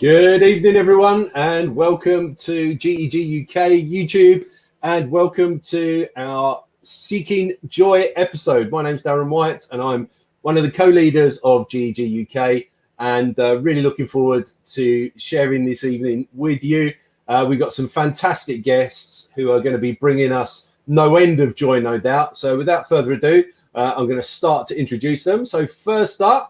Good evening, everyone, and welcome to GEG UK YouTube, and welcome to our Seeking Joy episode. My name's Darren White, and I'm one of the co-leaders of GEG UK, and really looking forward to sharing this evening with you. We've got some fantastic guests who are going to be bringing us no end of joy, no doubt. So without further ado, I'm going to start to introduce them. So first up,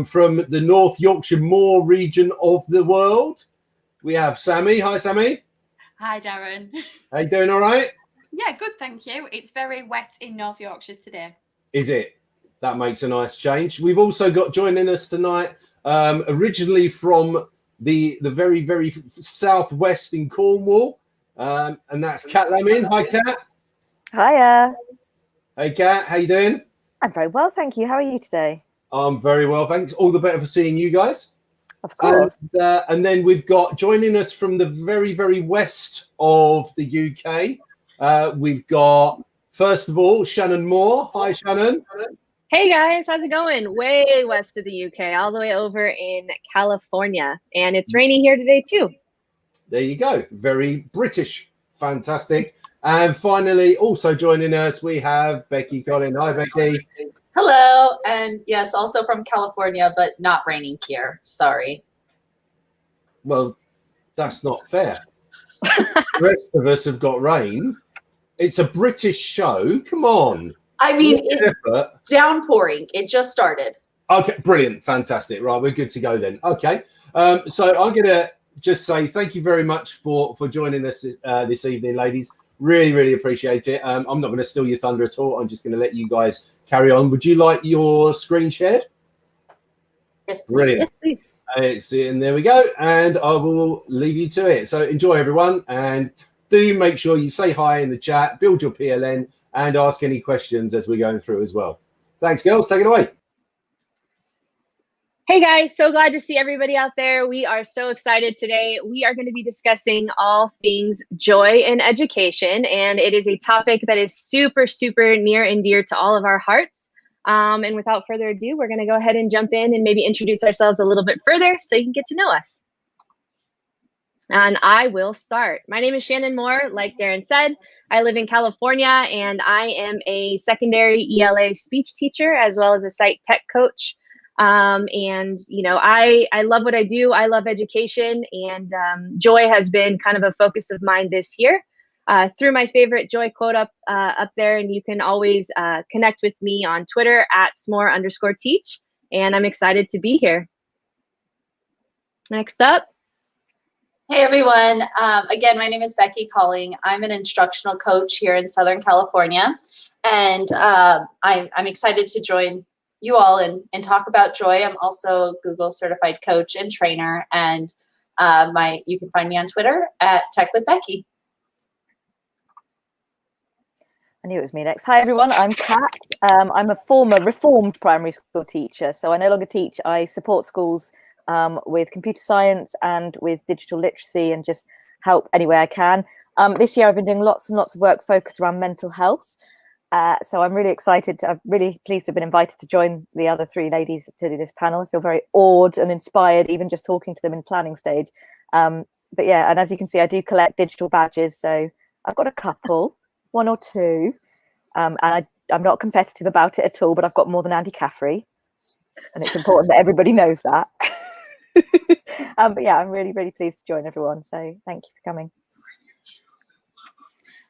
from the North Yorkshire Moor region of the world, we have Sammy. Hi, Sammy. Hi, Darren. How you doing? All right? Yeah, good, thank you. It's very wet in North Yorkshire today. Is it? That makes a nice change. We've also got joining us tonight, originally from the very, very southwest in Cornwall, and that's Kat Lamin. Hi, Kat. Hiya. Hey, Kat. How you doing? I'm very well, thank you. How are you today? I'm very well, thanks. All the better for seeing you guys. Of course. And then we've got joining us from the very, very west of the UK. We've got, first of all, Shannon Moore. Hi, Shannon. Hey guys, how's it going? Way west of the UK, all the way over in California. And it's raining here today too. There you go. Very British. Fantastic. And finally, also joining us, we have Becky Colling. Hi, Becky. Hello, and yes, also from California, but not raining here. Sorry. Well, that's not fair. The rest of us have got rain. It's a British show. Come on. I mean, it's downpouring. It just started. Okay, brilliant. Fantastic. Right, we're good to go then. Okay. So I'm going to just say thank you very much for joining us this evening, ladies. Really, really appreciate it. I'm not going to steal your thunder at all. I'm just going to let you guys carry on. Would you like your screen shared? Yes, please. Brilliant. Yes, please. And there we go. And I will leave you to it. So enjoy, everyone. And do make sure you say hi in the chat, build your PLN, and ask any questions as we're going through as well. Thanks, girls. Take it away. Hey guys, so glad to see everybody out there. We are so excited today. We are going to be discussing all things joy in education, and it is a topic that is super, super near and dear to all of our hearts. And without further ado, we're going to go ahead and jump in and maybe introduce ourselves a little bit further so you can get to know us. And I will start. My name is Shannon Moore. Like Darren said, I live in California, and I am a secondary ELA speech teacher as well as a site tech coach. And, you know, I love what I do. I love education, and joy has been kind of a focus of mine this year. Through my favorite joy quote up there, and you can always connect with me on Twitter at @smore_teach, and I'm excited to be here. Next up. Hey everyone. Again, my name is Becky Colling. I'm an instructional coach here in Southern California, and I'm excited to join you all and talk about joy. I'm also a Google certified coach and trainer, and you can find me on Twitter at Tech with Becky. I knew it was me next. Hi everyone, I'm Kat. I'm a former reformed primary school teacher, so I no longer teach. I support schools with computer science and with digital literacy, and just help any way I can. This year I've been doing lots and lots of work focused around mental health. So I'm really excited. I'm really pleased to have been invited to join the other three ladies to do this panel. I feel very awed and inspired, even just talking to them in planning stage. But yeah, and as you can see, I do collect digital badges. So I've got a couple, one or two, and I'm not competitive about it at all, but I've got more than Andy Caffrey. And it's important that everybody knows that. But yeah, I'm really, really pleased to join everyone. So thank you for coming.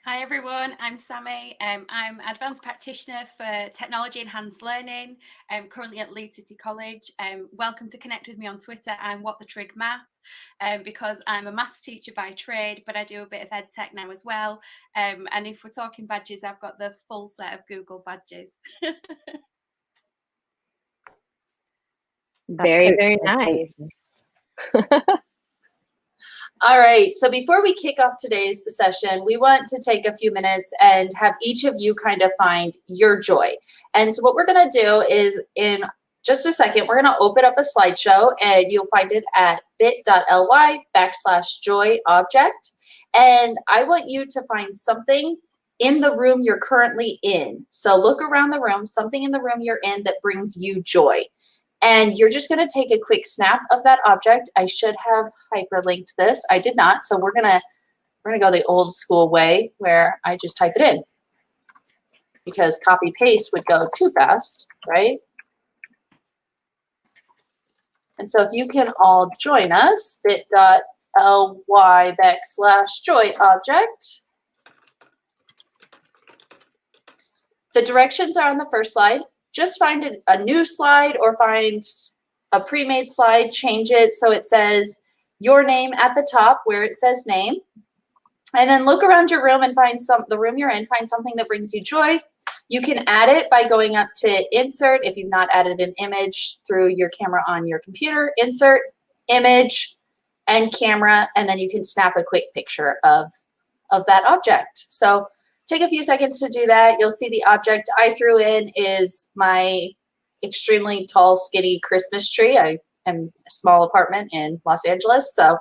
Hi everyone, I'm Sammy. I'm advanced practitioner for technology enhanced learning. I'm currently at Leeds City College. Welcome to connect with me on Twitter. I'm What the Trig Math, because I'm a maths teacher by trade, but I do a bit of ed tech now as well. And if we're talking badges, I've got the full set of Google badges. Very, very nice. All right, so before we kick off today's session, we want to take a few minutes and have each of you kind of find your joy. And so what we're going to do is, in just a second, we're going to open up a slideshow, and you'll find it at bit.ly/joy_object. And I want you to find something in the room you're currently in. So look around the room, something in the room you're in that brings you joy. And you're just going to take a quick snap of that object. I should have hyperlinked this. I did not. So we're going to go the old school way where I just type it in, because copy paste would go too fast, right? And so if you can all join us, bit.ly/joy object. The directions are on the first slide. Just find a new slide or find a pre-made slide, change it so it says your name at the top where it says name. And then look around your room and find the room you're in, find something that brings you joy. You can add it by going up to insert. If you've not added an image through your camera on your computer, insert, image, and camera, and then you can snap a quick picture of that object. So take a few seconds to do that. You'll see the object I threw in is my extremely tall, skinny Christmas tree. I am in a small apartment in Los Angeles, so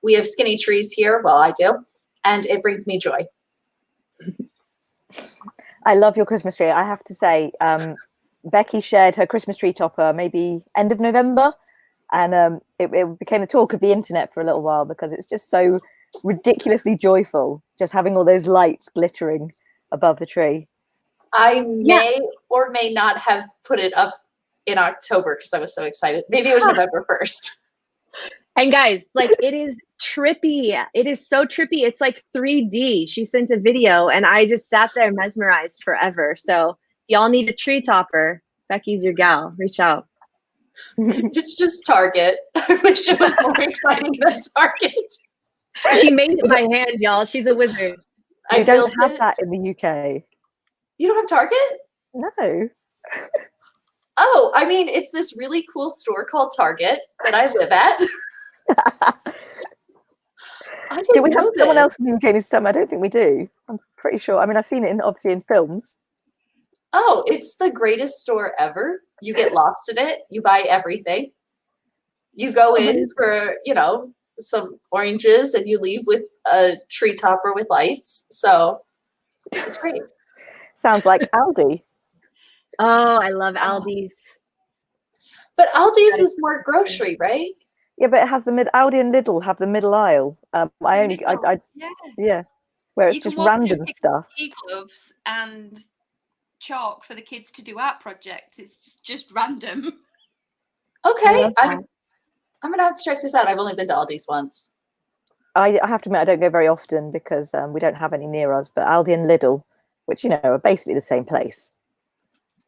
we have skinny trees here. Well, I do, and it brings me joy. I love your Christmas tree. I have to say, Becky shared her Christmas tree topper maybe end of November, and it became the talk of the internet for a little while because it's just so ridiculously joyful, just having all those lights glittering above the tree. I may or may not have put it up in October because I was so excited. Maybe it was November 1st. And guys, like, it is trippy. It is so trippy. It's like 3D. She sent a video and I just sat there mesmerized forever. So y'all need a tree topper. Becky's your gal. Reach out. It's just Target. I wish it was more exciting than Target. She made it by hand, y'all. She's a wizard. We don't have that in the UK. You don't have Target? No. Oh, I mean, it's this really cool store called Target that I live at. Do we have someone else in the UK this time? I don't think we do. I'm pretty sure. I mean, I've seen it obviously in films. Oh, it's the greatest store ever. You get lost in it. You buy everything. You go in for, some oranges and you leave with a tree topper with lights. So it's great. Sounds like Aldi. Oh, I love Aldi's. But Aldi's is more grocery, right? Yeah, but it has Aldi and Lidl have the middle aisle. Where it's just random stuff. Ski gloves and chalk for the kids to do art projects. It's just random. Okay, I'm gonna have to check this out. I've only been to Aldi's once. I have to admit I don't go very often because we don't have any near us. But Aldi and Lidl, which are basically the same place.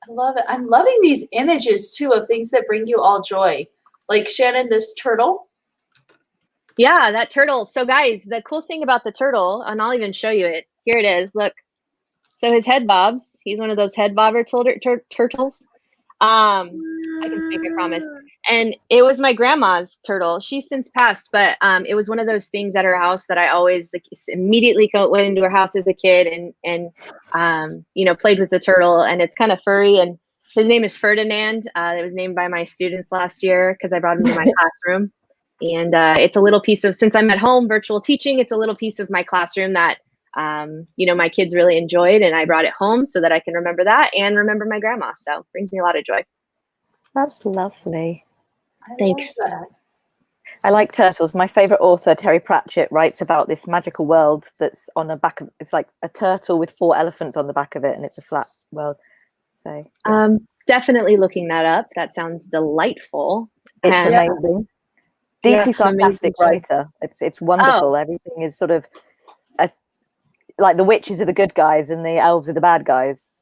I love it. I'm loving these images too of things that bring you all joy. Like Shannon, this turtle. Yeah, that turtle. So guys, the cool thing about the turtle, and I'll even show you it. Here it is. Look. So his head bobs. He's one of those head bobber turtles. I can speak, I promise. And it was my grandma's turtle. She's since passed, but it was one of those things at her house that I always immediately went into her house as a kid and played with the turtle. And it's kind of furry. And his name is Ferdinand. It was named by my students last year because I brought him to my classroom. And it's a little piece of, since I'm at home virtual teaching, it's a little piece of my classroom that my kids really enjoyed, and I brought it home so that I can remember that and remember my grandma. So it brings me a lot of joy. That's lovely. Thanks. I like turtles. My favorite author, Terry Pratchett, writes about this magical world that's on the back of, it's like a turtle with 4 elephants on the back of it, and it's a flat world. So yeah. Definitely looking that up. That sounds delightful. It's amazing. Deeply sarcastic writer. It's wonderful. Oh. Everything is sort of like the witches are the good guys and the elves are the bad guys.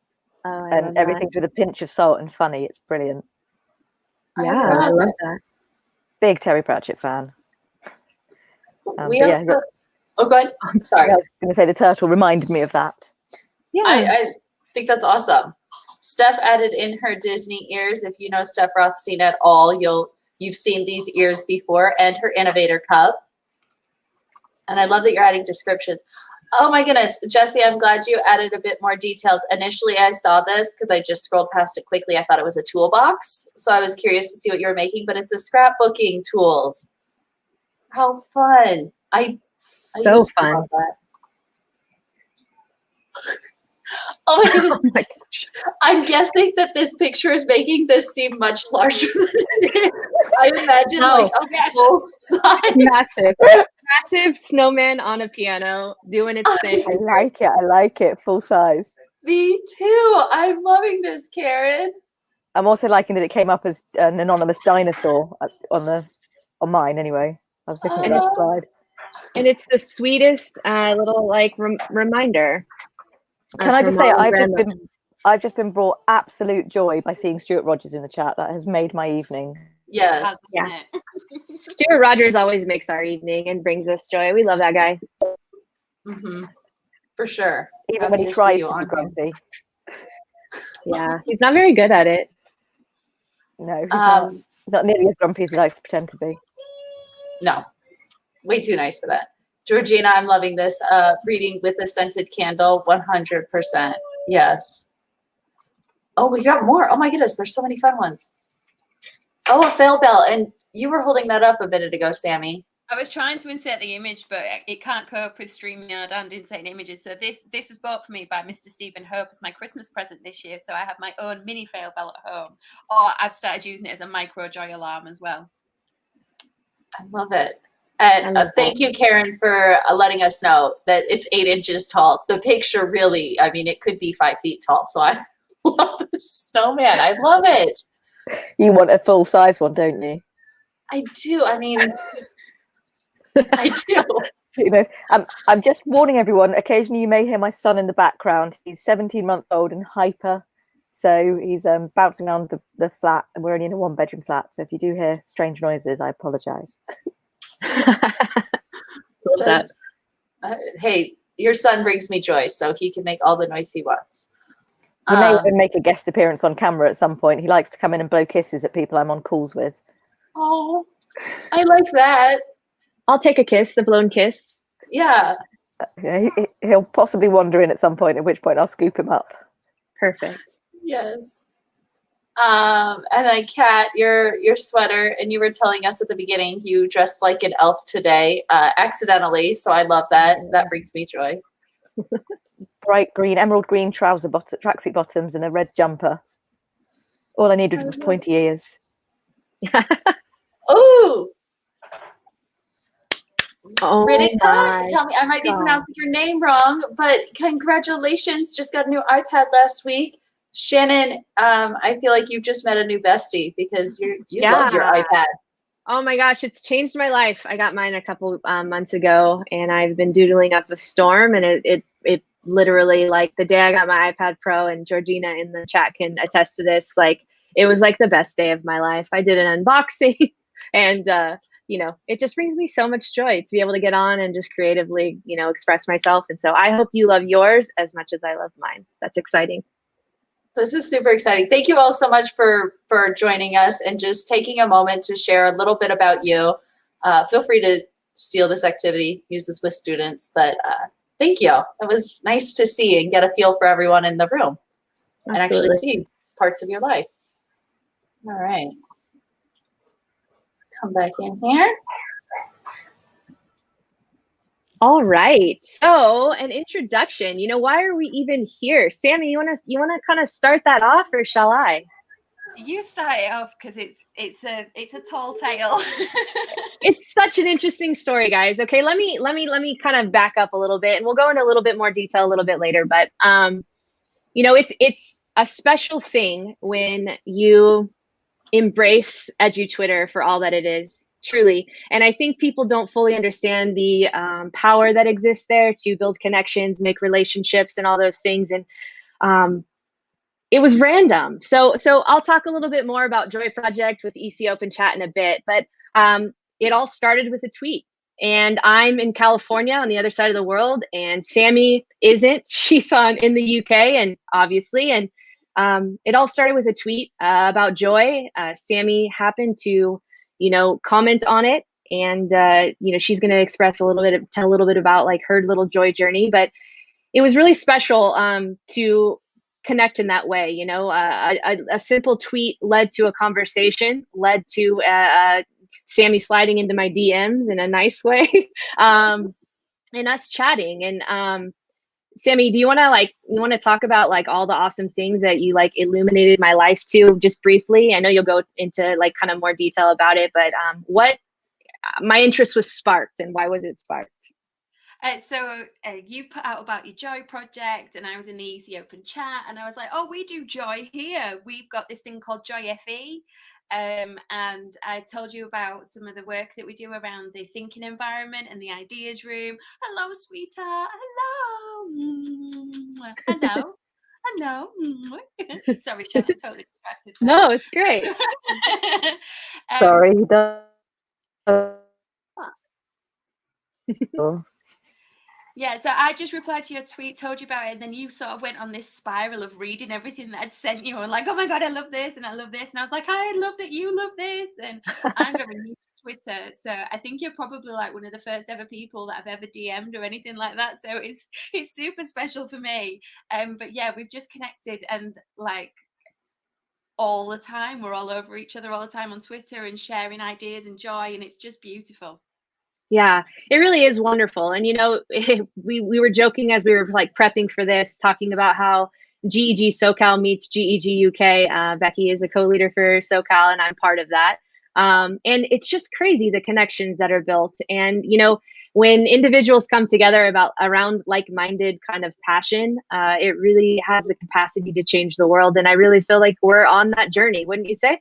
Oh, and everything's with a pinch of salt and funny. It's brilliant. Yeah, I love that. Big Terry Pratchett fan. Go ahead. Sorry. I was going to say the turtle reminded me of that. Yeah, I think that's awesome. Steph added in her Disney ears. If you know Steph Rothstein at all, you've seen these ears before, and her Innovator Cup. And I love that you're adding descriptions. Oh my goodness, Jessie, I'm glad you added a bit more details. Initially, I saw this because I just scrolled past it quickly. I thought it was a toolbox. So I was curious to see what you were making, but it's a scrapbooking tools. How fun. I so fun. Oh my goodness. I'm guessing that this picture is making this seem much larger than it is. I imagine like a full size. Massive snowman on a piano doing its thing. I like it, full size. Me too. I'm loving this, Karen. I'm also liking that it came up as an anonymous dinosaur on mine anyway. I was looking at that slide. And it's the sweetest little like reminder. Can I just say I've just been brought absolute joy by seeing Stuart Rogers in the chat. That has made my evening. Yes. Yeah. Stuart Rogers always makes our evening and brings us joy. We love that guy. Mm-hmm. For sure. Even when he tries to be grumpy. Yeah, he's not very good at it. No, he's not nearly as grumpy as he likes to pretend to be. No, way too nice for that. Georgina, I'm loving this. Reading with a scented candle, 100%. Yes. Oh, we got more. Oh my goodness, there's so many fun ones. Oh, a fail bell. And you were holding that up a minute ago, Sammy. I was trying to insert the image, but it can't cope with StreamYard and inserting images. So this was bought for me by Mr. Stephen Hope as my Christmas present this year. So I have my own mini fail bell at home. Or I've started using it as a micro joy alarm as well. I love it. And thank you, Karen, for letting us know that it's 8 inches tall. The picture really, I mean, it could be 5 feet tall. So I love the snowman. I love it. You want a full size one, don't you? I do. I mean, I do. You know, I'm just warning everyone, occasionally you may hear my son in the background. He's 17 months old and hyper. So he's bouncing around the flat, and we're only in a 1-bedroom flat. So if you do hear strange noises, I apologize. Hey, your son brings me joy, so he can make all the noise he wants. He may even make a guest appearance on camera at some point. He likes to come in and blow kisses at people I'm on calls with. Oh, I like that. I'll take a kiss, the blown kiss. Yeah. He'll possibly wander in at some point, at which point I'll scoop him up. Perfect. Yes. And then Kat, your sweater, and you were telling us at the beginning you dressed like an elf today, accidentally. So I love that. That brings me joy. Bright green, emerald green tracksuit bottoms and a red jumper. All I needed was pointy ears. Oh, Ritika, tell me, I might be pronouncing your name wrong, but congratulations. Just got a new iPad last week. Shannon, I feel like you've just met a new bestie because you love your iPad. Oh my gosh, it's changed my life. I got mine a couple months ago, and I've been doodling up a storm, and it literally, like, the day I got my iPad Pro, and Georgina in the chat can attest to this, like, it was like the best day of my life. I did an unboxing and it just brings me so much joy to be able to get on and just creatively, express myself. And so I hope you love yours as much as I love mine. That's exciting. This is super exciting. Thank you all so much for joining us and just taking a moment to share a little bit about you. Feel free to steal this activity, use this with students, but thank you. It was nice to see and get a feel for everyone in the room. Absolutely. And actually see parts of your life. All right. Let's come back in here. All right. So an introduction. Why are we even here? Sammy, you wanna kind of start that off, or shall I? You start it off because it's a tall tale. It's such an interesting story, guys. Okay, let me kind of back up a little bit, and we'll go into a little bit more detail a little bit later. But it's a special thing when you embrace EduTwitter for all that it is, truly. And I think people don't fully understand the power that exists there to build connections, make relationships, and all those things. And it was random. So I'll talk a little bit more about Joy Project with EC Open Chat in a bit, but it all started with a tweet. And I'm in California on the other side of the world, and Sammy isn't. She's in the UK, and obviously, and it all started with a tweet about joy. Sammy happened to, comment on it, and she's going to tell a little bit about like her little joy journey. But it was really special to connect in that way. A simple tweet led to a conversation, led to Sammy sliding into my DMs in a nice way, and us chatting. And Sammy, do you want to talk about like all the awesome things that you like illuminated my life to, just briefly? I know you'll go into like kind of more detail about it, but what my interest was sparked, and why was it sparked? So you put out about your Joy project, and I was in the Easy Open chat, and I was like, oh, we do Joy here. We've got this thing called Joy FE. And I told you about some of the work that we do around the thinking environment and the ideas room. Hello, sweetheart. Hello. Hello. Hello. Sorry, Shannon, totally distracted. No, it's great. Sorry, he does. Yeah, so I just replied to your tweet, told you about it, and then you sort of went on this spiral of reading everything that I'd sent you and like, oh my God, I love this and I love this. And I was like, I love that you love this. And I'm very new to Twitter. So I think you're probably like one of the first ever people that I've ever DM'd or anything like that. So it's super special for me. But yeah, we've just connected, and like all the time, we're all over each other all the time on Twitter and sharing ideas and joy. And it's just beautiful. Yeah, it really is wonderful. And, you know, we were joking as we were like prepping for this, talking about how GEG SoCal meets GEG UK. Becky is a co-leader for SoCal, and I'm part of that. And it's just crazy, the connections that are built. And, you know, when individuals come together around like-minded kind of passion, it really has the capacity to change the world. And I really feel like we're on that journey, wouldn't you say?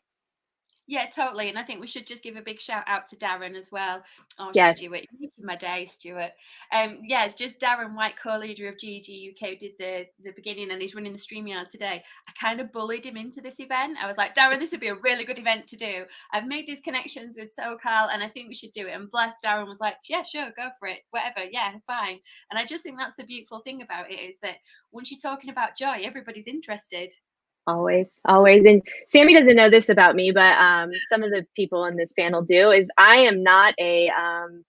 Yeah, totally. And I think we should just give a big shout out to Darren as well. Oh, Yes. Stuart, you're making my day, Stuart. Yeah, it's just Darren White, co-leader of GEG UK, did the beginning, and he's running the StreamYard today. I kind of bullied him into this event. I was like, Darren, this would be a really good event to do. I've made these connections with SoCal, and I think we should do it. And bless, Darren was like, yeah, sure, go for it. Whatever. Yeah, fine. And I just think that's the beautiful thing about it, is that once you're talking about joy, everybody's interested. Always. And Sammy doesn't know this about me, but some of the people in this panel do, is I am not I'm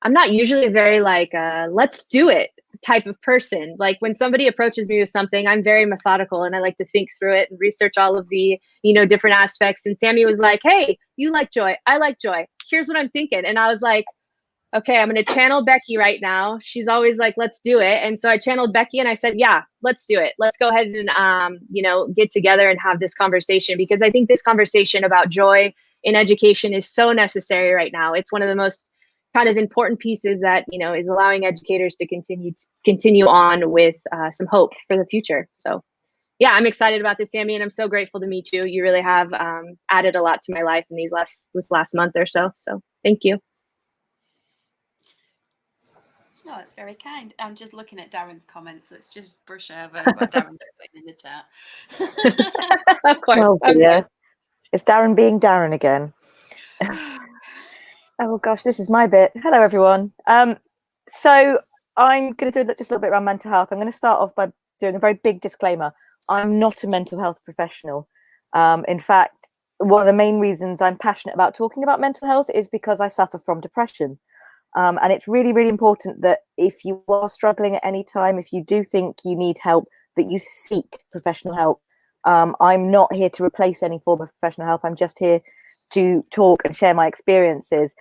not usually a very like, let's do it type of person. Like when somebody approaches me with something, I'm very methodical and I like to think through it and research all of the, you know, different aspects. And Sammy was like, hey, you like joy. I like joy. Here's what I'm thinking. And I was like, okay, I'm going to channel Becky right now. She's always like, let's do it. And so I channeled Becky and I said, yeah, let's do it. Let's go ahead and, you know, get together and have this conversation, because I think this conversation about joy in education is so necessary right now. It's one of the most kind of important pieces that, you know, is allowing educators to continue on with some hope for the future. So yeah, I'm excited about this, Sammy, and I'm so grateful to meet you. You really have added a lot to my life in this last month or so. So thank you. Oh, that's very kind. I'm just looking at Darren's comments. Let's just brush over what Darren put in the chat. Of course. Oh dear. It's Darren being Darren again. Oh gosh, this is my bit. Hello everyone. So I'm going to do just a little bit around mental health. I'm going to start off by doing a very big disclaimer. I'm not a mental health professional. In fact, one of the main reasons I'm passionate about talking about mental health is because I suffer from depression. And it's really, really important that if you are struggling at any time, if you do think you need help, that you seek professional help. I'm not here to replace any form of professional help. I'm just here to talk and share my experiences.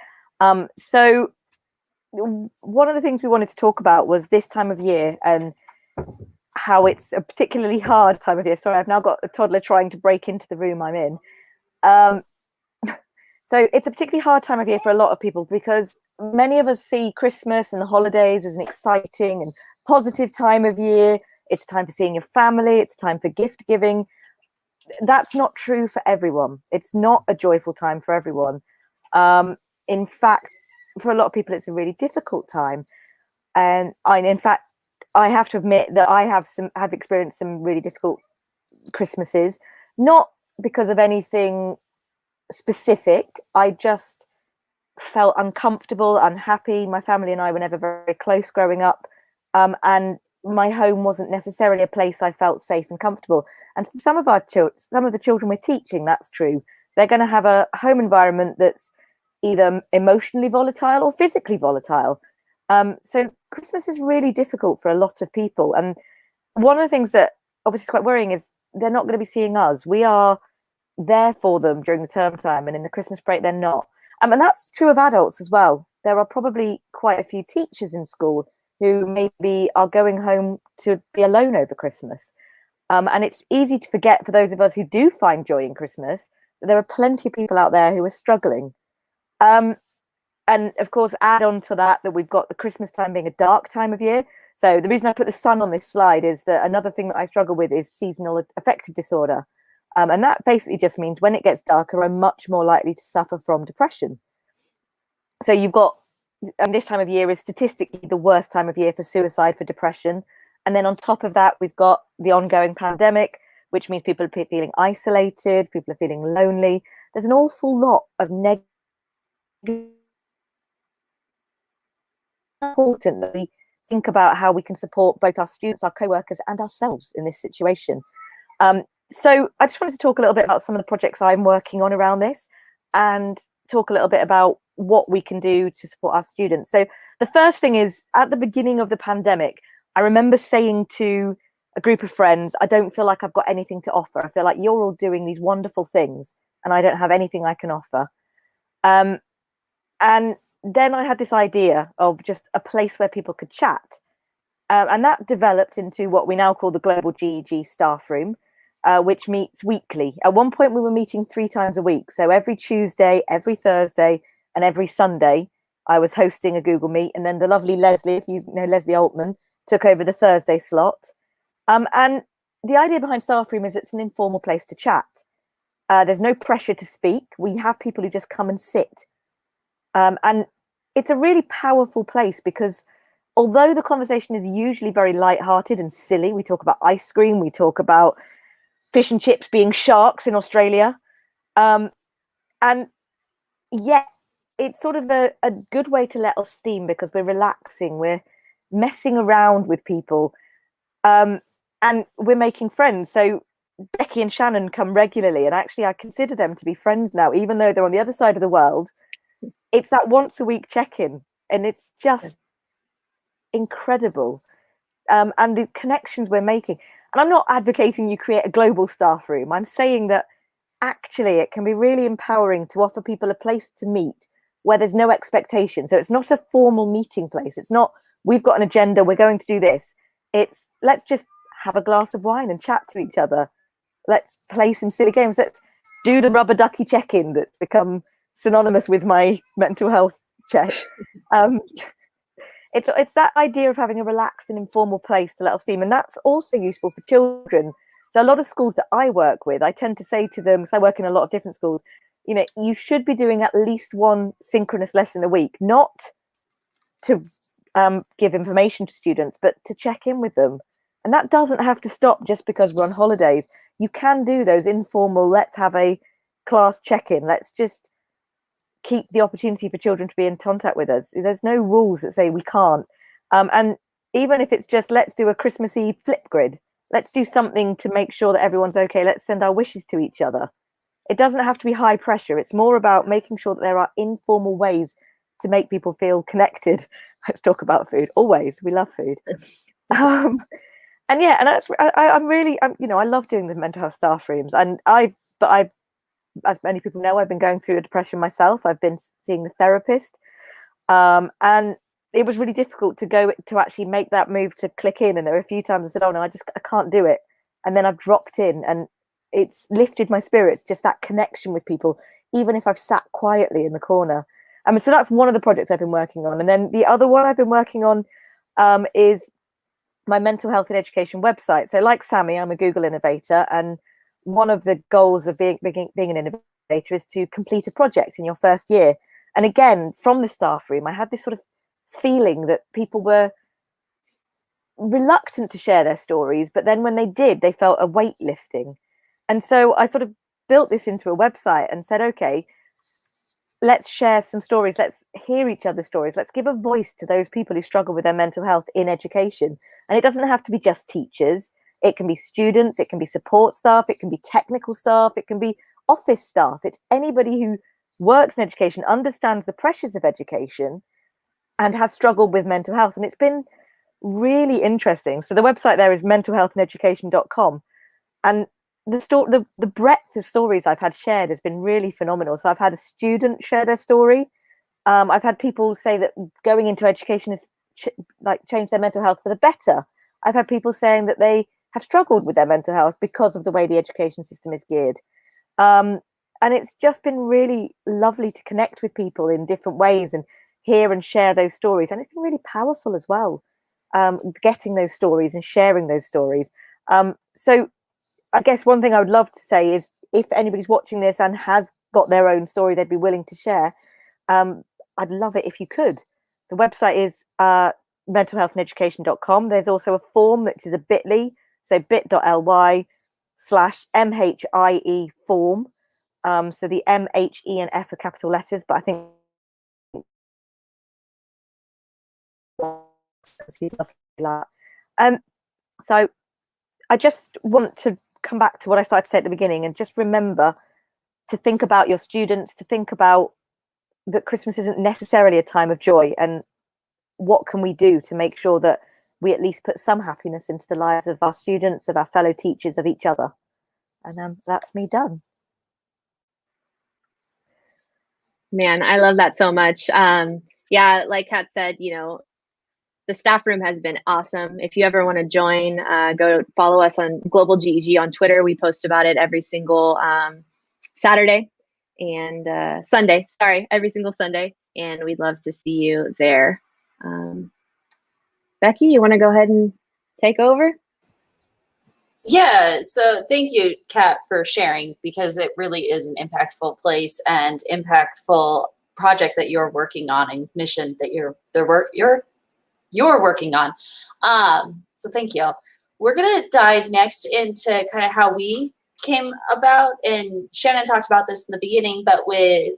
So one of the things we wanted to talk about was this time of year and how it's a particularly hard time of year. Sorry, I've now got a toddler trying to break into the room I'm in. So it's a particularly hard time of year for a lot of people, because many of us see Christmas and the holidays as an exciting and positive time of year. It's time for seeing your family. It's time for gift giving. That's not true for everyone. It's not a joyful time for everyone. In fact, for a lot of people, it's a really difficult time. And I have to admit that I have experienced some really difficult Christmases, not because of anything specific. I just felt uncomfortable, unhappy. My family and I were never very close growing up, and my home wasn't necessarily a place I felt safe and comfortable. And for some of the children we're teaching, that's true. They're going to have a home environment that's either emotionally volatile or physically volatile. So Christmas is really difficult for a lot of people. And one of the things that obviously is quite worrying is they're not going to be seeing us. We are there for them during the term time, and in the Christmas break they're not. And that's true of adults as well. There are probably quite a few teachers in school who maybe are going home to be alone over Christmas. And it's easy to forget, for those of us who do find joy in Christmas, that there are plenty of people out there who are struggling. And of course, add on to that we've got the Christmas time being a dark time of year. So the reason I put the sun on this slide is that another thing that I struggle with is seasonal affective disorder. And that basically just means when it gets darker, I'm much more likely to suffer from depression. So you've got, and this time of year is statistically the worst time of year for suicide, for depression. And then on top of that, we've got the ongoing pandemic, which means people are feeling isolated, people are feeling lonely. There's an awful lot of negative. Important that we think about how we can support both our students, our co-workers, and ourselves in this situation. So I just wanted to talk a little bit about some of the projects I'm working on around this, and talk a little bit about what we can do to support our students. So the first thing is, at the beginning of the pandemic, I remember saying to a group of friends, I don't feel like I've got anything to offer. I feel like you're all doing these wonderful things and I don't have anything I can offer. And then I had this idea of just a place where people could chat. And that developed into what we now call the Global GEG Staff Room, which meets weekly. At one point, we were meeting 3 times a week. So every Tuesday, every Thursday, and every Sunday, I was hosting a Google Meet. And then the lovely Leslie, if you know Leslie Altman, took over the Thursday slot. And the idea behind Staff Room is it's an informal place to chat. There's no pressure to speak. We have people who just come and sit. And it's a really powerful place because although the conversation is usually very lighthearted and silly, we talk about ice cream, we talk about fish and chips being sharks in Australia. And yet it's sort of a good way to let off steam because we're relaxing, we're messing around with people, and we're making friends. So Becky and Shannon come regularly, and actually I consider them to be friends now, even though they're on the other side of the world. It's that once a week check-in, and it's just incredible. And the connections we're making. And I'm not advocating you create a global staff room. I'm saying that actually it can be really empowering to offer people a place to meet where there's no expectation. So it's not a formal meeting place. It's not, we've got an agenda, we're going to do this. It's, let's just have a glass of wine and chat to each other. Let's play some silly games. Let's do the rubber ducky check-in that's become synonymous with my mental health check. It's that idea of having a relaxed and informal place to let off steam, and that's also useful for children. So a lot of schools that I work with, I tend to say to them, because I work in a lot of different schools, you know, you should be doing at least one synchronous lesson a week, not to give information to students, but to check in with them. And that doesn't have to stop just because we're on holidays. You can do those informal, let's have a class check-in, let's just keep the opportunity for children to be in contact with us. There's no rules that say we can't. And even if it's just, let's do a Christmas Eve flip grid, let's do something to make sure that everyone's okay. Let's send our wishes to each other. It doesn't have to be high pressure. It's more about making sure that there are informal ways to make people feel connected. Let's talk about food. Always, we love food. And yeah, and that's, I'm really, you know, I love doing the mental health staff rooms. And I've, as many people know, I've been going through a depression myself. I've been seeing the therapist, and it was really difficult to actually make that move to click in. And there were a few times I said, "Oh no, I can't do it," and then I've dropped in, and it's lifted my spirits. Just that connection with people, even if I've sat quietly in the corner. So that's one of the projects I've been working on. And then the other one I've been working on is my mental health and education website. So like Sammy, I'm a Google innovator, and one of the goals of being an innovator is to complete a project in your first year. And again, from the staff room, I had this sort of feeling that people were reluctant to share their stories, but then when they did, they felt a weight lifting. And so I sort of built this into a website and said, okay, let's share some stories. Let's hear each other's stories. Let's give a voice to those people who struggle with their mental health in education. And it doesn't have to be just teachers. It can be students, it can be support staff, it can be technical staff, it can be office staff. It's anybody who works in education, understands the pressures of education, and has struggled with mental health. And it's been really interesting. So the website there is mentalhealthandeducation.com. And the breadth of stories I've had shared has been really phenomenal. So I've had a student share their story. I've had people say that going into education has change their mental health for the better. I've had people saying that they have struggled with their mental health because of the way the education system is geared. And it's just been really lovely to connect with people in different ways and hear and share those stories. And it's been really powerful as well, getting those stories and sharing those stories. So I guess one thing I would love to say is, if anybody's watching this and has got their own story they'd be willing to share, I'd love it if you could. The website is mentalhealthandeducation.com. There's also a form, which is a bit.ly, so bit.ly/MHIE form. So the M, H, E, and F are capital letters, but I think so I just want to come back to what I started to say at the beginning, and just remember to think about your students, to think about that Christmas isn't necessarily a time of joy, and what can we do to make sure that we at least put some happiness into the lives of our students, of our fellow teachers, of each other. And that's me done. Man, I love that so much. Yeah, like Kat said, you know, the staff room has been awesome. If you ever want to join, go follow us on Global GEG on Twitter. We post about it every single Saturday and Sunday. Sorry, every single Sunday. And we'd love to see you there. Becky, you want to go ahead and take over? Yeah, so thank you, Kat, for sharing, because it really is an impactful place and impactful project that you're working on and mission that you're working on. So thank you. We're going to dive next into kind of how we came about, and Shannon talked about this in the beginning, but with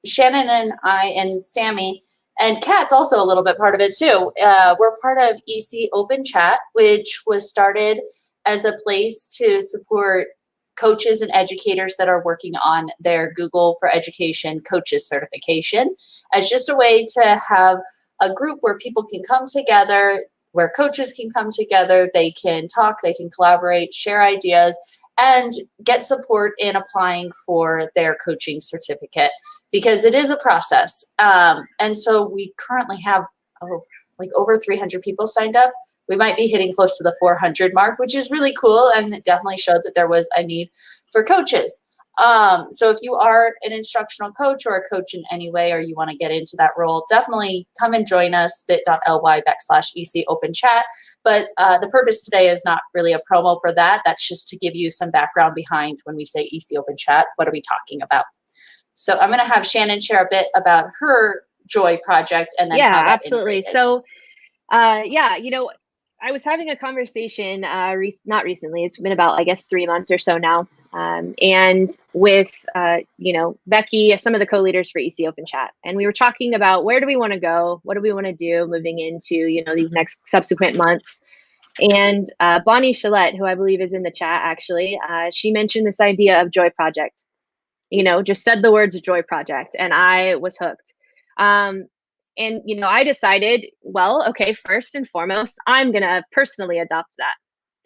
Shannon and I and Sammy, and Kat's also a little bit part of it too. We're part of EC Open Chat, which was started as a place to support coaches and educators that are working on their Google for Education coaches certification, as just a way to have a group where people can come together, where coaches can come together, they can talk, they can collaborate, share ideas, and get support in applying for their coaching certificate, because it is a process. And so we currently have like over 300 people signed up. We might be hitting close to the 400 mark, which is really cool, and it definitely showed that there was a need for coaches. So if you are an instructional coach or a coach in any way, or you want to get into that role, definitely come and join us, bit.ly/EC Open Chat. But the purpose today is not really a promo for that. That's just to give you some background behind when we say EC Open Chat, what are we talking about? So I'm going to have Shannon share a bit about her Joy project, and then how that absolutely. integrated. So yeah, you know, I was having a conversation, not recently, it's been about, I guess, 3 months or so now. And with, you know, Becky, some of the co-leaders for EC Open Chat. And we were talking about, where do we want to go? What do we want to do moving into, you know, these next subsequent months? And Bonnie Chalette, who I believe is in the chat, actually, she mentioned this idea of Joy Project, you know, just said the words Joy Project, and I was hooked. And, you know, I decided, well, okay, first and foremost, I'm going to personally adopt that.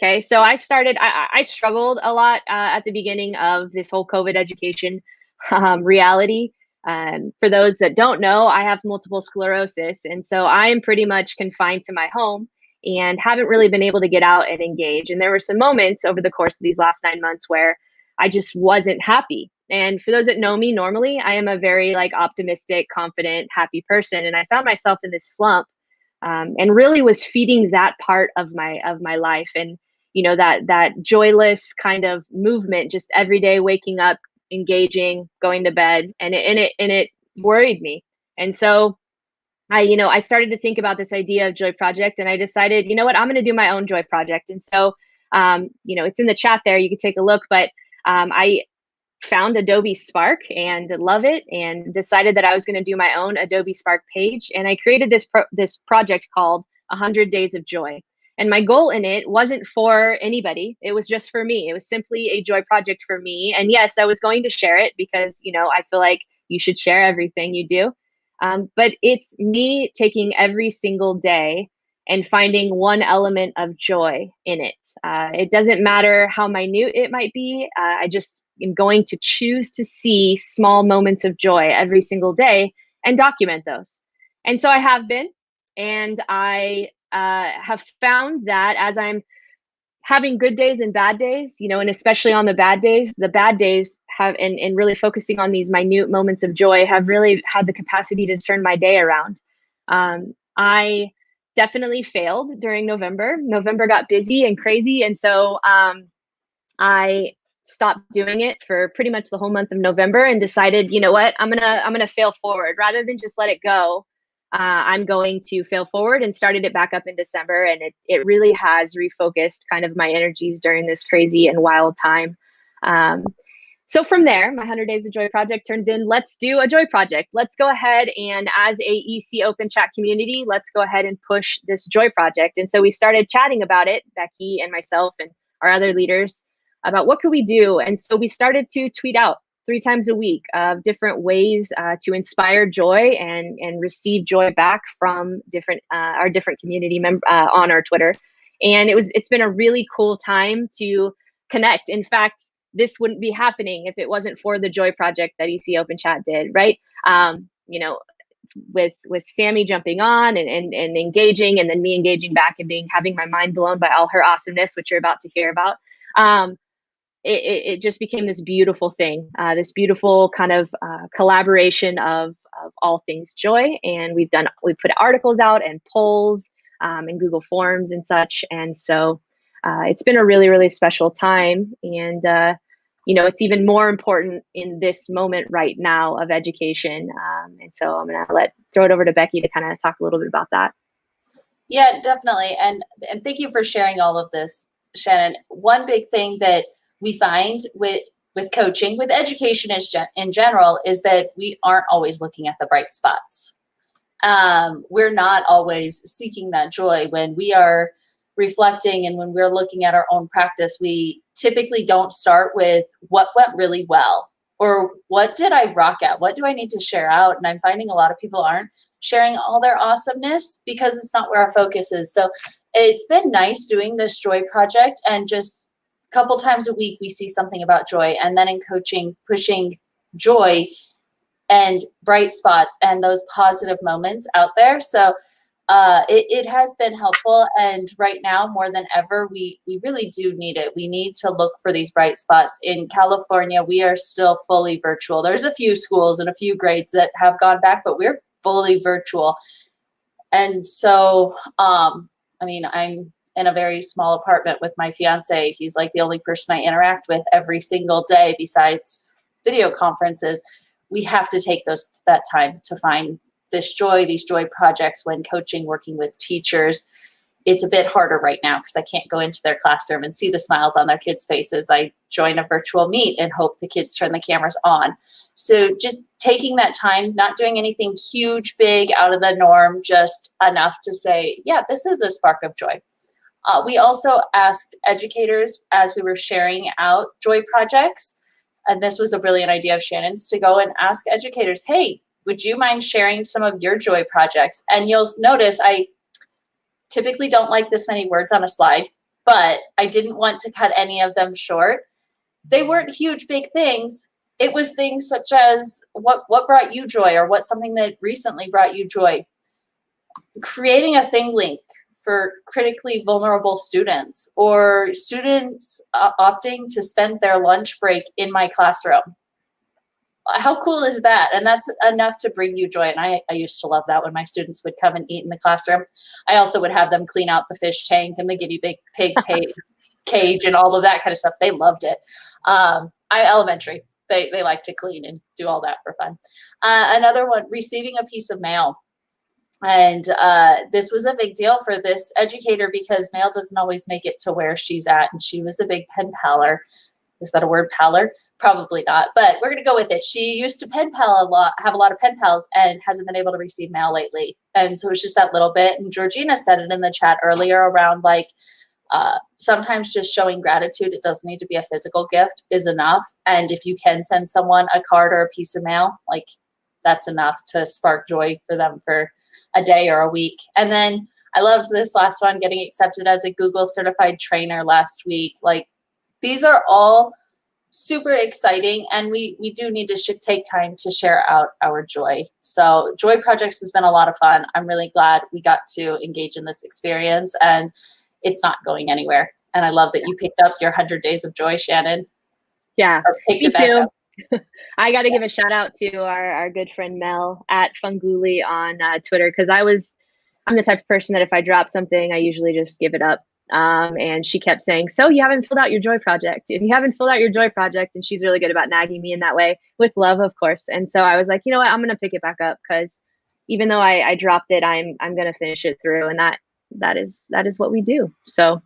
Okay. So I struggled a lot at the beginning of this whole COVID education reality. For those that don't know, I have multiple sclerosis. And so I am pretty much confined to my home and haven't really been able to get out and engage. And there were some moments over the course of these last 9 months where I just wasn't happy. And for those that know me, normally I am a very like optimistic, confident, happy person. And I found myself in this slump, and really was feeding that part of my life. And, you know, that joyless kind of movement, just every day waking up, engaging, going to bed, and it worried me. And so I started to think about this idea of Joy Project, and I decided, you know what, I'm going to do my own Joy Project. And so, it's in the chat there, you can take a look, but I found Adobe Spark and love it, and decided that I was going to do my own Adobe Spark page. And I created this project called 100 Days of Joy. And my goal in it wasn't for anybody. It was just for me. It was simply a joy project for me. And yes, I was going to share it because, I feel like you should share everything you do. But it's me taking every single day and finding one element of joy in it. It doesn't matter how minute it might be. I just am going to choose to see small moments of joy every single day and document those. And so I have been. And I have found that as I'm having good days and bad days, you know, and especially on the bad days have, and really focusing on these minute moments of joy have really had the capacity to turn my day around. I definitely failed during November. November got busy and crazy. And so I stopped doing it for pretty much the whole month of November and decided, you know what, I'm gonna fail forward rather than just let it go. I'm going to fail forward, and started it back up in December. And it really has refocused kind of my energies during this crazy and wild time. So from there, my 100 Days of Joy project turned in, let's do a joy project. Let's go ahead and as a EC Open Chat community, let's go ahead and push this joy project. And so we started chatting about it, Becky and myself and our other leaders, about what could we do. And so we started to tweet out 3 times a week of different ways to inspire joy and receive joy back from our different community members on our Twitter. And it's been a really cool time to connect. In fact, this wouldn't be happening if it wasn't for the joy project that EC Open Chat did, right? You know, with Sammy jumping on and engaging, and then me engaging back and having my mind blown by all her awesomeness, which you're about to hear about. It just became this beautiful thing, this beautiful kind of collaboration of all things joy. And we put articles out and polls and Google Forms and such. And so it's been a really, really special time. And, you know, it's even more important in this moment right now of education. And so I'm going to throw it over to Becky to kind of talk a little bit about that. Yeah, definitely. And thank you for sharing all of this, Shannon. One big thing that we find with coaching, with education in general, is that we aren't always looking at the bright spots. We're not always seeking that joy. When we are reflecting and when we're looking at our own practice, we typically don't start with what went really well or what did I rock at? What do I need to share out? And I'm finding a lot of people aren't sharing all their awesomeness because it's not where our focus is. So it's been nice doing this joy project, and just a couple times a week we see something about joy, and then in coaching, pushing joy and bright spots and those positive moments out there. So it has been helpful. And right now, more than ever, we really do need it. We need to look for these bright spots. In California, we are still fully virtual. There's a few schools and a few grades that have gone back, but we're fully virtual. And so, I mean, I'm in a very small apartment with my fiance. He's like the only person I interact with every single day besides video conferences. We have to take that time to find this joy, these joy projects when coaching, working with teachers. It's a bit harder right now because I can't go into their classroom and see the smiles on their kids' faces. I join a virtual meet and hope the kids turn the cameras on. So just taking that time, not doing anything huge, big, out of the norm, just enough to say, yeah, this is a spark of joy. We also asked educators as we were sharing out joy projects, and this was a brilliant idea of Shannon's, to go and ask educators, hey, would you mind sharing some of your joy projects? And you'll notice I typically don't like this many words on a slide, but I didn't want to cut any of them short. They weren't huge, big things. It was things such as what brought you joy, or what's something that recently brought you joy. Creating a thing link for critically vulnerable students, or students opting to spend their lunch break in my classroom. How cool is that? And that's enough to bring you joy. And I used to love that when my students would come and eat in the classroom. I also would have them clean out the fish tank and the guinea pig cage and all of that kind of stuff. They loved it. Elementary, they like to clean and do all that for fun. Another one, receiving a piece of mail. And this was a big deal for this educator because mail doesn't always make it to where she's at. And she was a big pen paler. Is that a word, paler? Probably not, but we're going to go with it. She used to pen pal a lot, have a lot of pen pals, and hasn't been able to receive mail lately. And so it's just that little bit. And Georgina said it in the chat earlier around like sometimes just showing gratitude. It doesn't need to be a physical gift is enough. And if you can send someone a card or a piece of mail, like that's enough to spark joy for them for a day or a week. And then I loved this last one, getting accepted as a Google certified trainer last week. Like these are all super exciting, and we do need to take time to share out our joy. So Joy Projects has been a lot of fun. I'm really glad we got to engage in this experience, and it's not going anywhere. And I love that you picked up your 100 Days of Joy, Shannon. Yeah, Or picked me it back too. up. I got to give a shout out to our good friend Mel at Funguli on Twitter, because I'm the type of person that if I drop something, I usually just give it up. And she kept saying, so you haven't filled out your Joy Project. If you haven't filled out your Joy Project, and she's really good about nagging me in that way, with love, of course. And so I was like, you know what, I'm going to pick it back up, because even though I dropped it, I'm going to finish it through. And that is what we do. So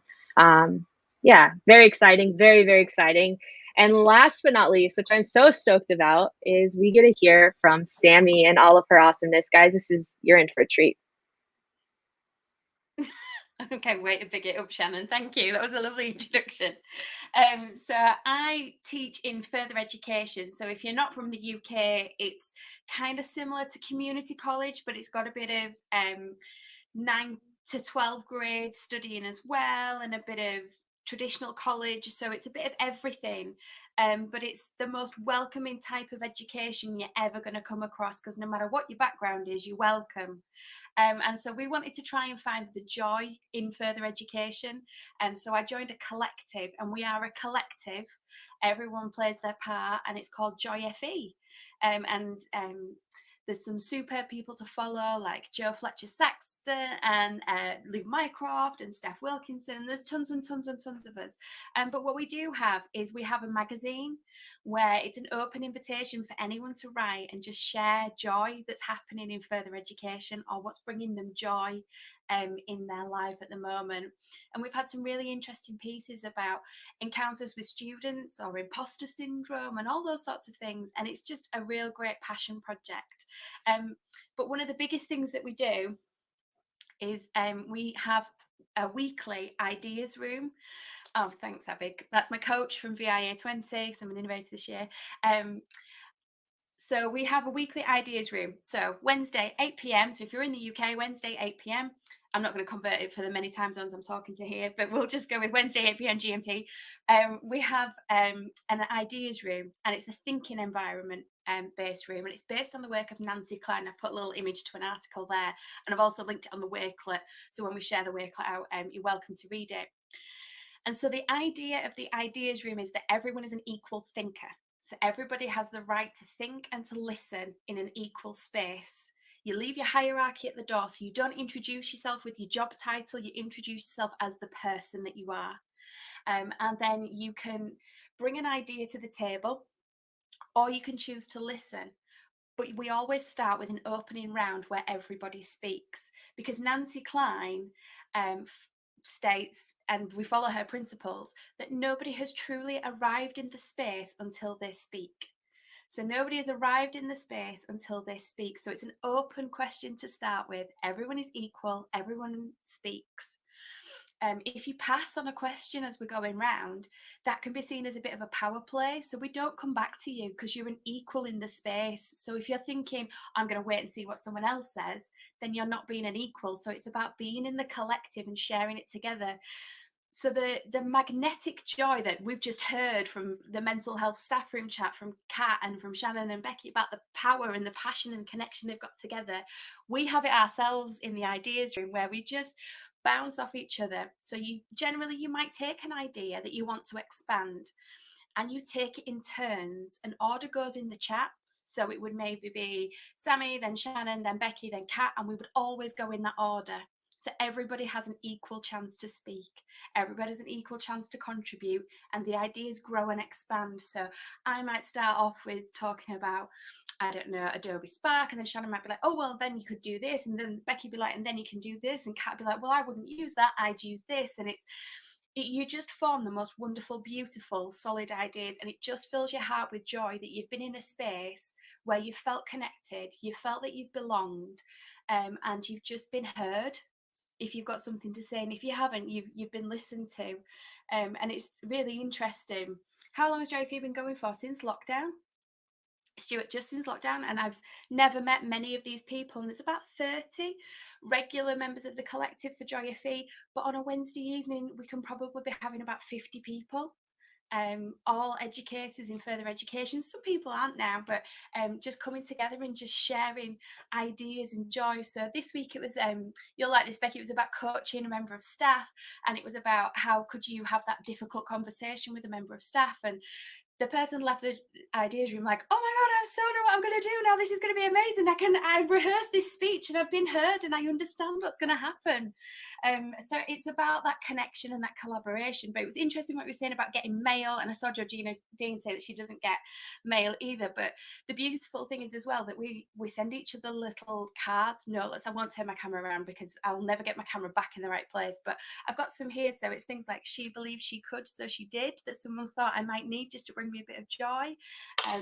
yeah, very exciting, very, very exciting. And last but not least, which I'm so stoked about, is we get to hear from Sammy and all of her awesomeness. Guys, you're in for a treat. Okay, way to pick it up, Shannon. Thank you. That was a lovely introduction. So I teach in further education. So if you're not from the UK, it's kind of similar to community college, but it's got a bit of 9 to 12 grade studying as well, and a bit of traditional college. So it's a bit of everything. But it's the most welcoming type of education you're ever going to come across, because no matter what your background is, you're welcome. And so we wanted to try and find the joy in further education. So I joined a collective, and we are a collective. Everyone plays their part, and it's called Joy FE. There's some superb people to follow, like Joe Fletcher Saxton and Lou Mycroft and Steph Wilkinson. There's tons and tons and tons of us. But what we do have is we have a magazine where it's an open invitation for anyone to write and just share joy that's happening in further education, or what's bringing them joy in their life at the moment. And we've had some really interesting pieces about encounters with students or imposter syndrome and all those sorts of things. And it's just a real great passion project. But one of the biggest things that we do is we have a weekly ideas room. Oh, thanks, Abig. That's my coach from VIA 20, so I'm an innovator this year. So we have a weekly ideas room. So Wednesday, 8 p.m. So if you're in the UK, Wednesday, 8 p.m. I'm not going to convert it for the many time zones I'm talking to here, but we'll just go with Wednesday, 8 p.m. GMT. We have an ideas room, and it's a thinking environment based room, and it's based on the work of Nancy Klein. I've put a little image to an article there, and I've also linked it on the Wakelet. So when we share the Wakelet out, you're welcome to read it. And so the idea of the ideas room is that everyone is an equal thinker. So everybody has the right to think and to listen in an equal space. You leave your hierarchy at the door, so you don't introduce yourself with your job title, you introduce yourself as the person that you are. And then you can bring an idea to the table, or you can choose to listen. But we always start with an opening round where everybody speaks, because Nancy Klein states, and we follow her principles, that nobody has truly arrived in the space until they speak. So nobody has arrived in the space until they speak. So it's an open question to start with. Everyone is equal. Everyone speaks. If you pass on a question as we're going round, that can be seen as a bit of a power play. So we don't come back to you because you're an equal in the space. So if you're thinking, I'm going to wait and see what someone else says, then you're not being an equal. So it's about being in the collective and sharing it together. So the magnetic joy that we've just heard from the mental health staff room chat from Kat and from Shannon and Becky about the power and the passion and connection they've got together, we have it ourselves in the ideas room, where we just bounce off each other. So you might take an idea that you want to expand, and you take it in turns. An order goes in the chat. So it would maybe be Sammy, then Shannon, then Becky, then Kat, and we would always go in that order. So everybody has an equal chance to speak. Everybody has an equal chance to contribute, and the ideas grow and expand. So I might start off with talking about, I don't know, Adobe Spark, and then Shannon might be like, oh, well, then you could do this. And then Becky be like, and then you can do this. And Kat be like, well, I wouldn't use that. I'd use this. And you just form the most wonderful, beautiful, solid ideas, and it just fills your heart with joy that you've been in a space where you felt connected, you felt that you've belonged, and you've just been heard. If you've got something to say, and if you haven't, you've been listened to, and it's really interesting. How long has Joy FE been going for? Since lockdown, Stuart, just since lockdown, and I've never met many of these people, and there's about 30 regular members of the collective for Joy FE, but on a Wednesday evening we can probably be having about 50 people. all educators in further education. Some people aren't now, but just coming together and just sharing ideas and joy. So this week it was, you'll like this, Becky, it was about coaching a member of staff, and it was about how could you have that difficult conversation with a member of staff. And the person left the ideas room like, oh my God, I so know what I'm going to do now. This is going to be amazing. I rehearsed this speech and I've been heard and I understand what's going to happen. So it's about that connection and that collaboration. But it was interesting what we were saying about getting mail. And I saw Georgina Dean say that she doesn't get mail either. But the beautiful thing is as well that we send each other little cards, notes. I won't turn my camera around because I'll never get my camera back in the right place. But I've got some here. So it's things like she believed she could, so she did, that someone thought I might need just to bring me a bit of joy.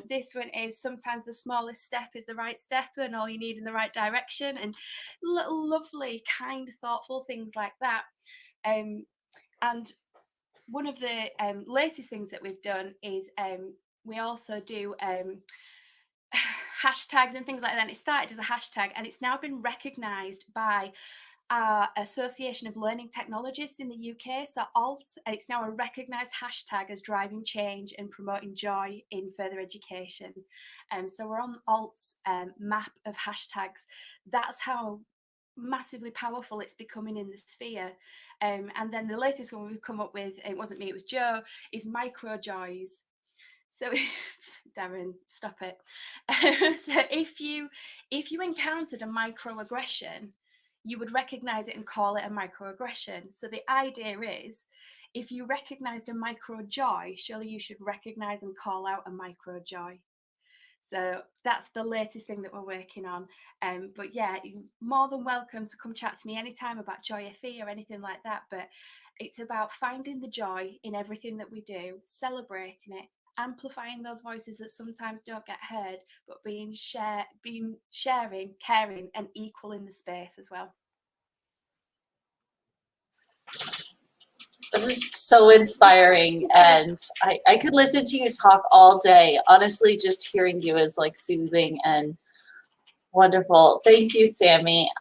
This one is sometimes the smallest step is the right step and all you need in the right direction, and little lovely, kind, thoughtful things like that. And one of the latest things that we've done is we also do hashtags and things like that. And it started as a hashtag and it's now been recognised by our Association of Learning Technologists in the UK, so ALT, and it's now a recognised hashtag as driving change and promoting joy in further education. So we're on ALT's map of hashtags. That's how massively powerful it's becoming in the sphere. And then the latest one we've come up with, it wasn't me, it was Joe, is micro joys. So Darren, stop it. So if you encountered a microaggression, you would recognize it and call it a microaggression. So the idea is, if you recognized a micro joy, surely you should recognize and call out a micro joy. So that's the latest thing that we're working on. But yeah, you're more than welcome to come chat to me anytime about Joy FE or anything like that. But it's about finding the joy in everything that we do, celebrating it, amplifying those voices that sometimes don't get heard, but being sharing, caring, and equal in the space as well. This is so inspiring, and I could listen to you talk all day. Honestly, just hearing you is like soothing and wonderful. Thank you, Sammy.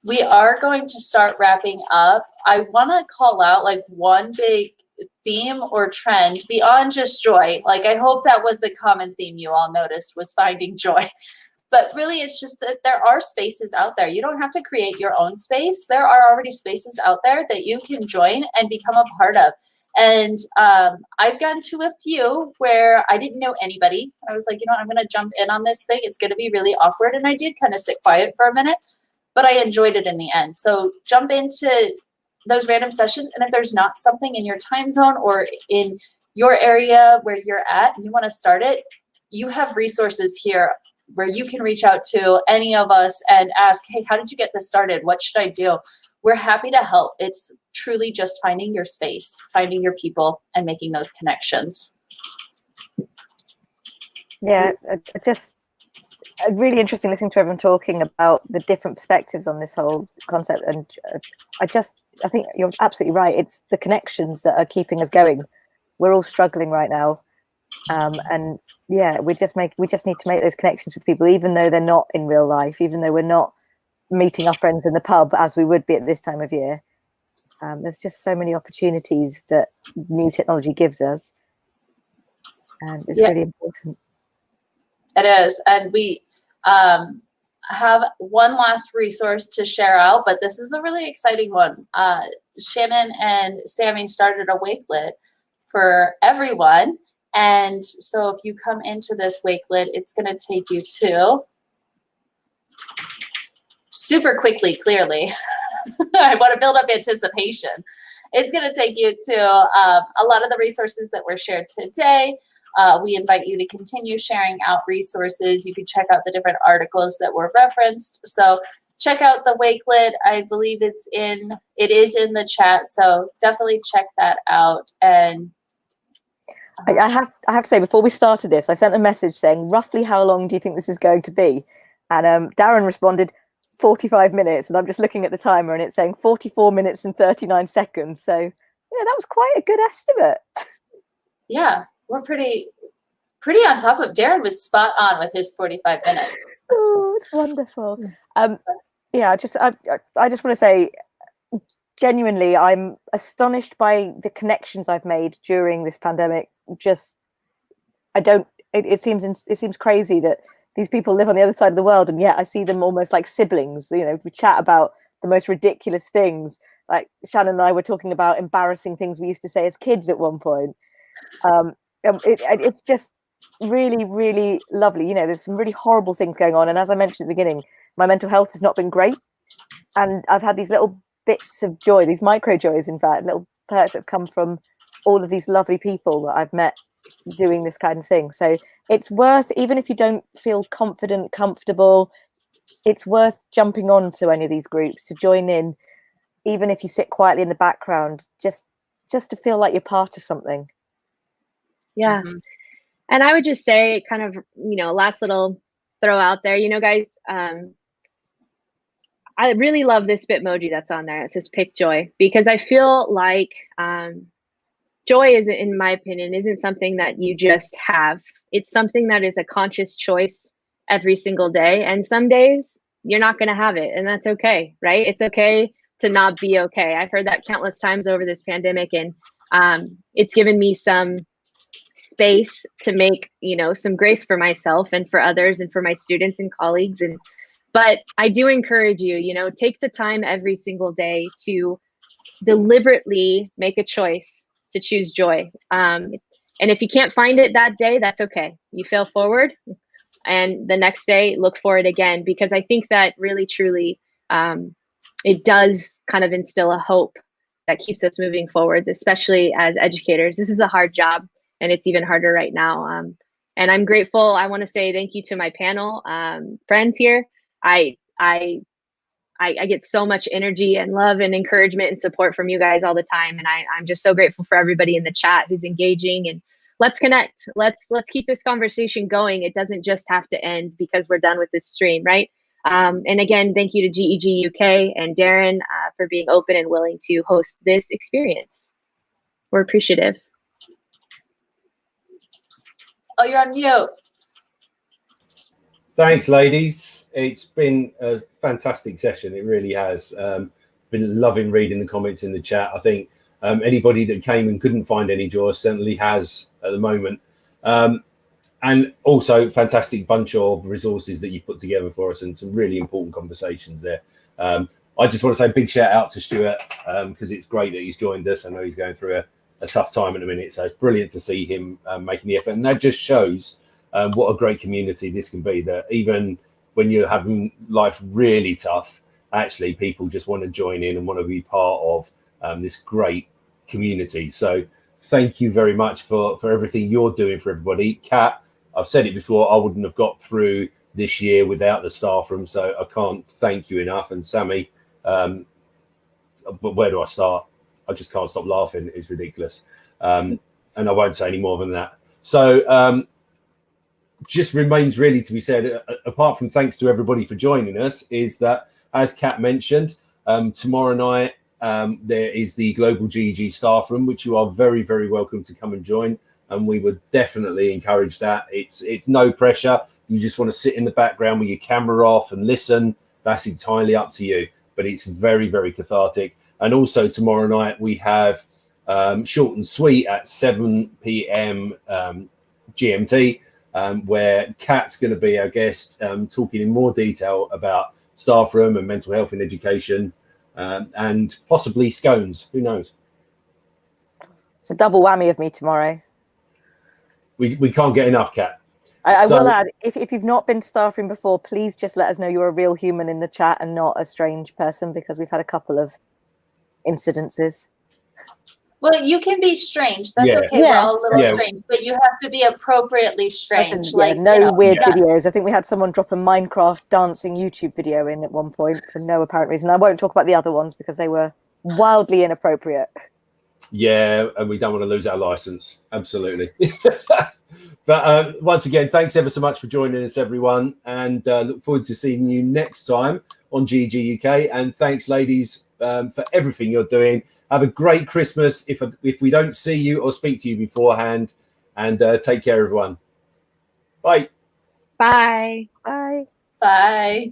We are going to start wrapping up. I want to call out like one big theme or trend beyond just joy. Like, I hope that was the common theme you all noticed, was finding joy. But really, it's just that there are spaces out there. You don't have to create your own space. There are already spaces out there that you can join and become a part of. And I've gone to a few where I didn't know anybody. I was like, you know, I'm going to jump in on this thing. It's going to be really awkward. And I did kind of sit quiet for a minute, but I enjoyed it in the end. So jump into those random sessions. And if there's not something in your time zone or in your area where you're at and you want to start it, you have resources here where you can reach out to any of us and ask, hey, how did you get this started? What should I do? We're happy to help. It's truly just finding your space, finding your people, and making those connections. Yeah, just really interesting listening to everyone talking about the different perspectives on this whole concept. And I think you're absolutely right. It's the connections that are keeping us going. We're all struggling right now. And yeah, we just need to make those connections with people, even though they're not in real life, even though we're not meeting our friends in the pub as we would be at this time of year. There's just so many opportunities that new technology gives us, and it's really important. It is. And we have one last resource to share out, but this is a really exciting one. Shannon and Sammy started a Wakelet for everyone. And so if you come into this Wakelet, it's going to take you to, super quickly, clearly, I want to build up anticipation. It's going to take you to a lot of the resources that were shared today. We invite you to continue sharing out resources. You can check out the different articles that were referenced. So check out the Wakelet. I believe it is in the chat. So definitely check that out. And I have to say, before we started this, I sent a message saying, roughly how long do you think this is going to be? And Darren responded, 45 minutes. And I'm just looking at the timer and it's saying 44 minutes and 39 seconds. So yeah, that was quite a good estimate. Yeah, we're pretty on top of. Darren was spot on with his 45 minutes. Oh, it's wonderful. Yeah, I just want to say, genuinely, I'm astonished by the connections I've made during this pandemic. Just, it seems crazy that these people live on the other side of the world, and yet I see them almost like siblings. You know, we chat about the most ridiculous things. Like Shannon and I were talking about embarrassing things we used to say as kids at one point. It's just really, really lovely. You know, there's some really horrible things going on, and as I mentioned at the beginning, my mental health has not been great, and I've had these little bits of joy, these micro joys, in fact, little perks that have come from all of these lovely people that I've met doing this kind of thing. So it's worth, even if you don't feel confident, comfortable, it's worth jumping on to any of these groups to join in, even if you sit quietly in the background, just to feel like you're part of something. Yeah. Mm-hmm. And I would just say, kind of, you know, last little throw out there, you know, guys, I really love this Bitmoji that's on there. It says pick joy, because I feel like joy is, in my opinion, isn't something that you just have. It's something that is a conscious choice every single day. And some days you're not going to have it, and that's okay, right? It's okay to not be okay. I've heard that countless times over this pandemic, and it's given me some space to make, you know, some grace for myself and for others and for my students and colleagues. But I do encourage you, you know, take the time every single day to deliberately make a choice to choose joy. And if you can't find it that day, that's okay. You fail forward, and the next day look for it again, because I think that really, truly, it does kind of instill a hope that keeps us moving forwards, especially as educators. This is a hard job, and it's even harder right now. And I'm grateful. I want to say thank you to my panel friends here. I get so much energy and love and encouragement and support from you guys all the time. And I'm just so grateful for everybody in the chat who's engaging, and let's connect. Let's keep this conversation going. It doesn't just have to end because we're done with this stream, right? And again, thank you to GEG UK and Darren for being open and willing to host this experience. We're appreciative. Oh, you're on mute. Thanks, ladies. It's been a fantastic session. It really has. Been loving reading the comments in the chat. I think anybody that came and couldn't find any joy certainly has at the moment. And also fantastic bunch of resources that you've put together for us, and some really important conversations there. I just want to say a big shout out to Stuart, because it's great that he's joined us. I know he's going through a tough time in a minute, so it's brilliant to see him making the effort. And that just shows what a great community this can be, that even when you're having life really tough, actually people just want to join in and want to be part of this great community. So thank you very much for everything you're doing for everybody. Kat, I've said it before, I wouldn't have got through this year without the staff room, so I can't thank you enough. And Sammy, but where do I start? I just can't stop laughing. It's ridiculous. And I won't say any more than that. So just remains really to be said, apart from thanks to everybody for joining us, is that, as Kat mentioned, tomorrow night there is the Global GEG Staff Room, which you are very, very welcome to come and join. And we would definitely encourage that. It's no pressure. You just want to sit in the background with your camera off and listen. That's entirely up to you. But it's very, very cathartic. And also tomorrow night we have Short and Sweet at 7 p.m. GMT, where Kat's going to be our guest, talking in more detail about staff room and mental health in education, and possibly scones. Who knows? It's a double whammy of me tomorrow. We can't get enough, Kat. I will add, if you've not been to staff room before, please just let us know you're a real human in the chat and not a strange person, because we've had a couple of incidences. Well, you can be strange. That's okay. Yeah. We're all a little strange, but you have to be appropriately strange. Weird videos. I think we had someone drop a Minecraft dancing YouTube video in at one point for no apparent reason. I won't talk about the other ones because they were wildly inappropriate. Yeah, and we don't want to lose our license. Absolutely. But once again, thanks ever so much for joining us, everyone, and look forward to seeing you next time on GEG UK. And thanks, ladies, for everything you're doing. Have a great Christmas if we don't see you or speak to you beforehand, and take care, everyone. Bye. Bye. Bye. Bye.